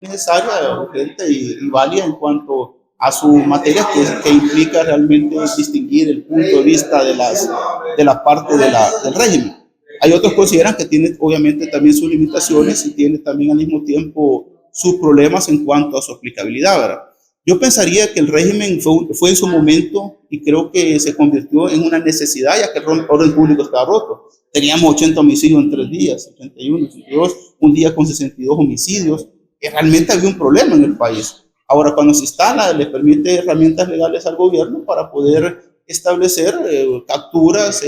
necesaria, urgente y válida en cuanto a su materia que implica realmente distinguir el punto de vista de la parte del régimen. Hay otros que consideran que tiene obviamente también sus limitaciones y tiene también al mismo tiempo sus problemas en cuanto a su aplicabilidad, ¿verdad? Yo pensaría que el régimen fue en su momento y creo que se convirtió en una necesidad ya que el orden público estaba roto. Teníamos 80 homicidios en 3 días, 81, 82, un día con 62 homicidios. Realmente había un problema en el país. Ahora, cuando se instala, le permite herramientas legales al gobierno para poder establecer capturas,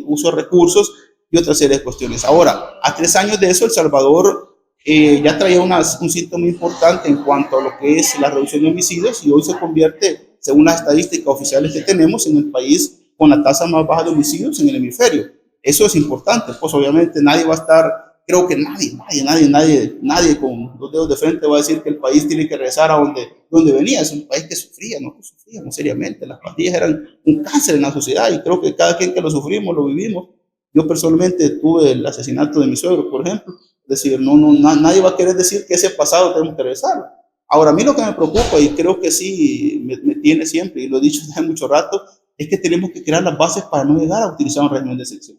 uso de recursos y otra serie de cuestiones. Ahora, a 3 años de eso, El Salvador ya traía un síntoma importante en cuanto a lo que es la reducción de homicidios y hoy se convierte, según las estadísticas oficiales que tenemos, en el país con la tasa más baja de homicidios en el hemisferio. Eso es importante, pues obviamente nadie va a estar, creo que nadie con los dedos de frente va a decir que el país tiene que regresar a donde venía. Es un país que sufría, ¿no? Que sufríamos seriamente. Las pandillas eran un cáncer en la sociedad y creo que cada quien que lo sufrimos, lo vivimos. Yo personalmente tuve el asesinato de mi suegro, por ejemplo. Es decir, nadie va a querer decir que ese pasado tenemos que regresar. Ahora, a mí lo que me preocupa, y creo que sí me tiene siempre, y lo he dicho desde hace mucho rato, es que tenemos que crear las bases para no llegar a utilizar un régimen de excepción.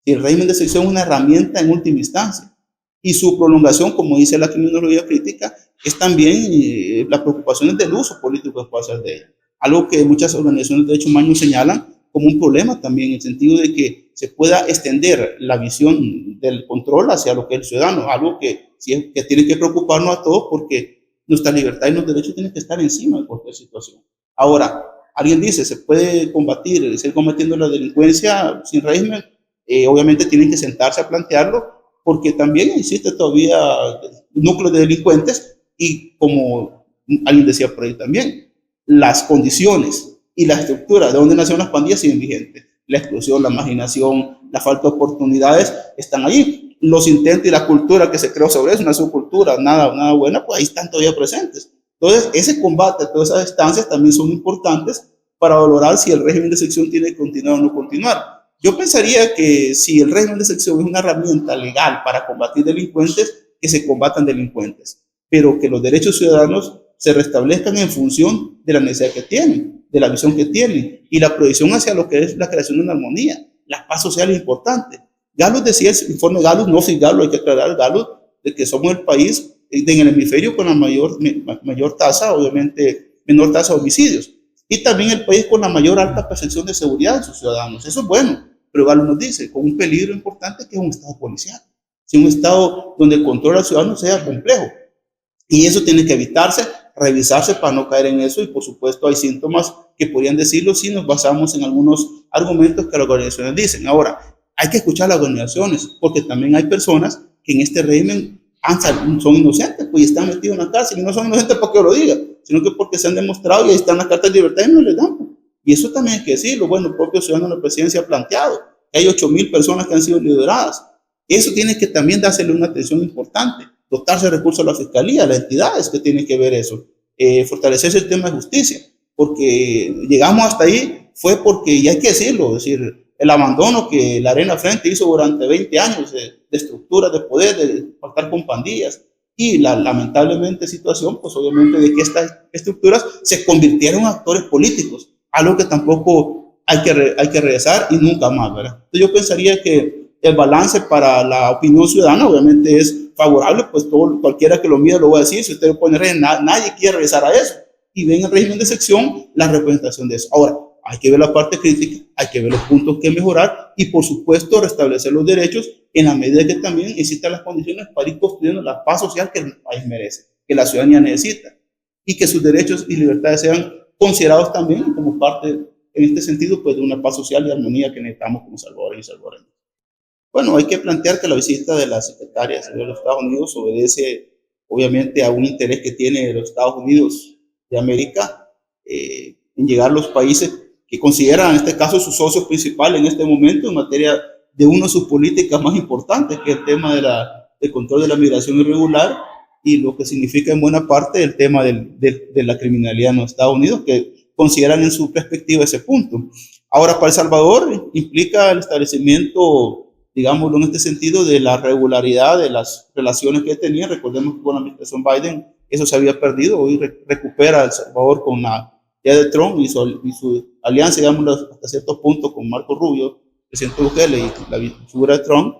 El régimen de excepción es una herramienta en última instancia y su prolongación, como dice la criminología crítica, es también las preocupaciones del uso político que puede hacer de ella. Algo que muchas organizaciones de derechos humanos señalan como un problema también, en el sentido de que se pueda extender la visión del control hacia lo que es el ciudadano, algo que tiene que preocuparnos a todos porque nuestra libertad y los derechos tienen que estar encima de cualquier situación. Ahora, alguien dice, ¿se puede seguir combatiendo la delincuencia sin régimen? Obviamente tienen que sentarse a plantearlo, porque también existe todavía núcleos de delincuentes y como alguien decía por ahí también, las condiciones y la estructura de donde nacieron las pandillas siguen vigentes. La exclusión, la marginación, la falta de oportunidades están ahí. Los intentos y la cultura que se creó sobre eso, una subcultura nada buena, pues ahí están todavía presentes. Entonces, ese combate, todas esas instancias también son importantes para valorar si el régimen de excepción tiene que continuar o no continuar. Yo pensaría que si el régimen de excepción es una herramienta legal para combatir delincuentes, que se combatan delincuentes, pero que los derechos ciudadanos se restablezcan en función de la necesidad que tienen, de la visión que tienen y la proyección hacia lo que es la creación de una armonía. La paz social es importante. Gallup decía, el informe Gallup, no sin Gallup, hay que aclarar Gallup, de que somos el país en el hemisferio con la mayor tasa, obviamente menor tasa de homicidios, y también el país con la mayor alta percepción de seguridad de sus ciudadanos. Eso es bueno, pero Gallup nos dice, con un peligro importante que es un Estado policial. Si un Estado donde el control al ciudadano sea complejo. Y eso tiene que evitarse, revisarse para no caer en eso. Y por supuesto hay síntomas que podrían decirlo si nos basamos en algunos argumentos que las organizaciones dicen. Ahora, hay que escuchar a las organizaciones, porque también hay personas que en este régimen son inocentes, pues están metidos en la cárcel y no son inocentes porque lo digan, sino que porque se han demostrado y ahí están las cartas de libertad y no les dan. Y eso también hay que decirlo. Bueno, el propio ciudadano de la presidencia ha planteado que hay 8,000 personas que han sido liberadas. Eso tiene que también dársele una atención importante, dotarse de recursos a la fiscalía, a las entidades que tienen que ver eso, fortalecerse el tema de justicia, porque llegamos hasta ahí fue porque, y hay que decirlo, es decir, el abandono que la Arena Frente hizo durante 20 años de estructuras de poder, de pactar con pandillas, y la lamentable situación, pues obviamente, de que estas estructuras se convirtieron en actores políticos, algo que tampoco hay que regresar y nunca más, ¿verdad? Entonces yo pensaría que el balance para la opinión ciudadana obviamente es favorable, pues cualquiera que lo mida lo va a decir, si usted pone régimen, nadie quiere regresar a eso, y ven el régimen de excepción la representación de eso. Ahora, hay que ver la parte crítica, hay que ver los puntos que mejorar y por supuesto restablecer los derechos en la medida que también existan las condiciones para ir construyendo la paz social que el país merece, que la ciudadanía necesita y que sus derechos y libertades sean considerados también como parte, en este sentido, pues de una paz social y armonía que necesitamos como salvadores y salvadoreños. Bueno, hay que plantear que la visita de la secretaria de los Estados Unidos obedece obviamente a un interés que tiene los Estados Unidos de América en llegar a los países que consideran en este caso sus socios principales en este momento en materia de una de sus políticas más importantes, que es el tema del control de la migración irregular y lo que significa en buena parte el tema de la criminalidad en los Estados Unidos, que consideran en su perspectiva ese punto. Ahora, para El Salvador implica el establecimiento digámoslo en este sentido, de la regularidad de las relaciones que tenía. Recordemos que con la administración Biden eso se había perdido. Hoy recupera El Salvador con la ya de Trump y su alianza, digámoslo, hasta cierto punto con Marco Rubio, presidente Bukele y la figura de Trump,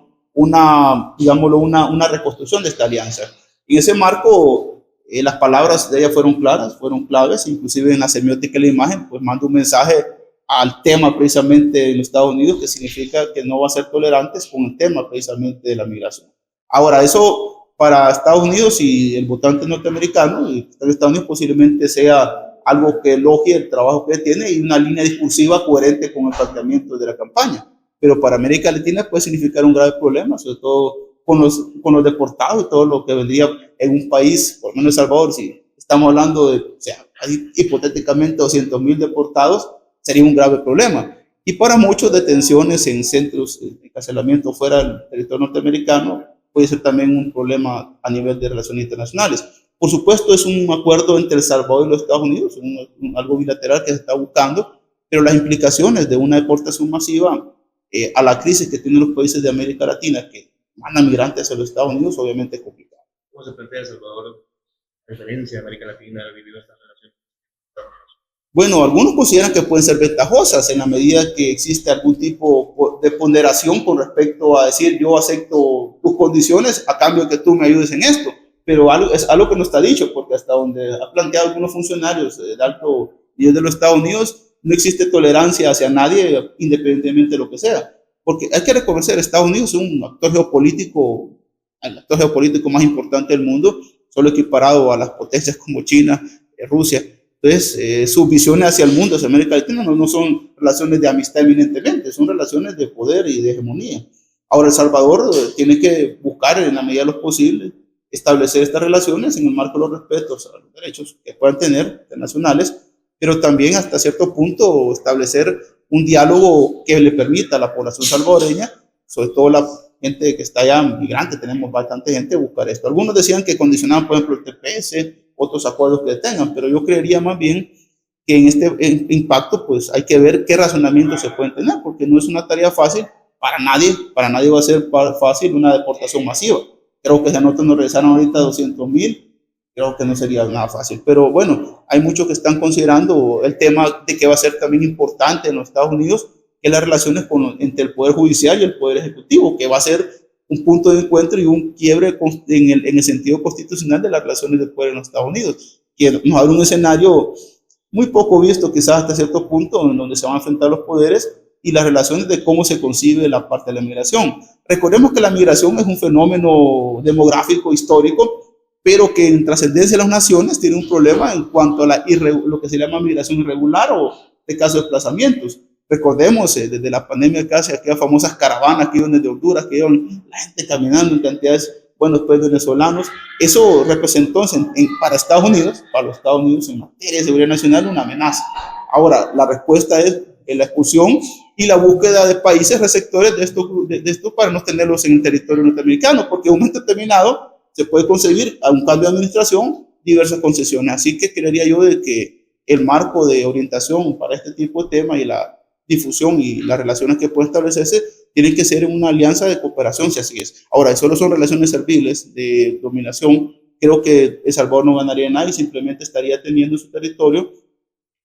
digámoslo, una reconstrucción de esta alianza. En ese marco, las palabras de ella fueron claras, fueron claves, inclusive en la semiótica de la imagen, pues manda un mensaje al tema precisamente en los Estados Unidos, que significa que no va a ser tolerantes con el tema precisamente de la migración. Ahora, eso para Estados Unidos y el votante norteamericano, y Estados Unidos posiblemente sea algo que elogie el trabajo que tiene y una línea discursiva coherente con el planteamiento de la campaña. Pero para América Latina puede significar un grave problema, sobre todo con los deportados y todo lo que vendría en un país, por lo menos El Salvador, si estamos hablando de, o sea, hipotéticamente 200,000 deportados, sería un grave problema. Y para muchos, detenciones en centros de encarcelamiento fuera del territorio norteamericano puede ser también un problema a nivel de relaciones internacionales. Por supuesto, es un acuerdo entre El Salvador y los Estados Unidos, algo bilateral que se está buscando, pero las implicaciones de una deportación masiva a la crisis que tienen los países de América Latina, que mandan migrantes hacia los Estados Unidos, obviamente es complicado. ¿Cómo se plantea El Salvador, referencia a América Latina, ha vivido esta relación? Bueno, algunos consideran que pueden ser ventajosas en la medida que existe algún tipo de ponderación con respecto a decir yo acepto tus condiciones a cambio de que tú me ayudes en esto, pero es algo que no está dicho, porque hasta donde ha planteado algunos funcionarios del alto nivel de los Estados Unidos, no existe tolerancia hacia nadie independientemente de lo que sea, porque hay que reconocer, Estados Unidos es un actor geopolítico, el actor geopolítico más importante del mundo, solo equiparado a las potencias como China, Rusia. Entonces, sus visiones hacia el mundo, hacia América Latina, no son relaciones de amistad eminentemente, son relaciones de poder y de hegemonía. Ahora, El Salvador tiene que buscar, en la medida de lo posible, establecer estas relaciones en el marco de los respetos a los derechos que puedan tener internacionales, pero también hasta cierto punto establecer un diálogo que le permita a la población salvadoreña, sobre todo la gente que está allá migrante, tenemos bastante gente, buscar esto. Algunos decían que condicionaban, por ejemplo, el TPS, otros acuerdos que tengan, pero yo creería más bien que en este impacto pues hay que ver qué razonamientos se pueden tener, porque no es una tarea fácil para nadie va a ser fácil una deportación masiva. Creo que si a nosotros nos regresaron ahorita 200,000, creo que no sería nada fácil, pero bueno, hay muchos que están considerando el tema de que va a ser también importante en los Estados Unidos, que las relaciones entre el Poder Judicial y el Poder Ejecutivo, que va a ser un punto de encuentro y un quiebre en el sentido constitucional de las relaciones del poder en los Estados Unidos. Y nos abre un escenario muy poco visto, quizás hasta cierto punto, en donde se van a enfrentar los poderes y las relaciones de cómo se concibe la parte de la migración. Recordemos que la migración es un fenómeno demográfico, histórico, pero que en trascendencia de las naciones tiene un problema en cuanto a lo que se llama migración irregular o de casos de desplazamientos. Recordemos, desde la pandemia casi aquellas famosas caravanas que iban desde Honduras, que iban la gente caminando en cantidades, bueno, después venezolanos. Eso representó para Estados Unidos, para los Estados Unidos en materia de seguridad nacional, una amenaza. Ahora, la respuesta es la expulsión y la búsqueda de países receptores de esto para no tenerlos en el territorio norteamericano, porque en un momento determinado se puede concebir a un cambio de administración diversas concesiones. Así que creería yo de que el marco de orientación para este tipo de temas y la difusión y las relaciones que pueden establecerse tienen que ser una alianza de cooperación, si así es. Ahora, si solo son relaciones serviles de dominación, creo que El Salvador no ganaría nada y simplemente estaría teniendo en su territorio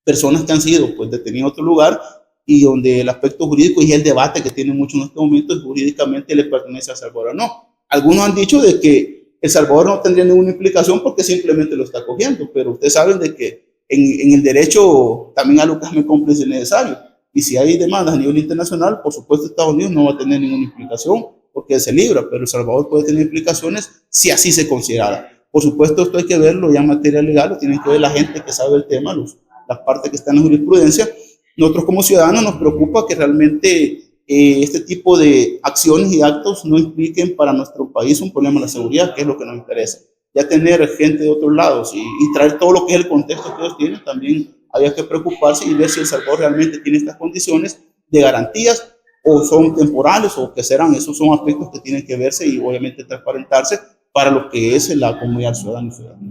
personas que han sido pues, detenidas en otro lugar y donde el aspecto jurídico y el debate que tiene mucho en este momento jurídicamente le pertenece a El Salvador o no. Algunos han dicho de que El Salvador no tendría ninguna implicación porque simplemente lo está cogiendo, pero ustedes saben de que en el derecho también algo que es cómplice necesario. Y si hay demandas a nivel internacional, por supuesto Estados Unidos no va a tener ninguna implicación porque se libra, pero El Salvador puede tener implicaciones si así se considera. Por supuesto, esto hay que verlo ya en materia legal, lo tienen que ver la gente que sabe el tema, las partes que están en la jurisprudencia. Nosotros como ciudadanos nos preocupa que realmente este tipo de acciones y actos no impliquen para nuestro país un problema de la seguridad, que es lo que nos interesa. Ya tener gente de otros lados y traer todo lo que es el contexto que ellos tienen también había que preocuparse y ver si El Salvador realmente tiene estas condiciones de garantías o son temporales o qué serán. Esos son aspectos que tienen que verse y obviamente transparentarse para lo que es la comunidad ciudadana y ciudadana.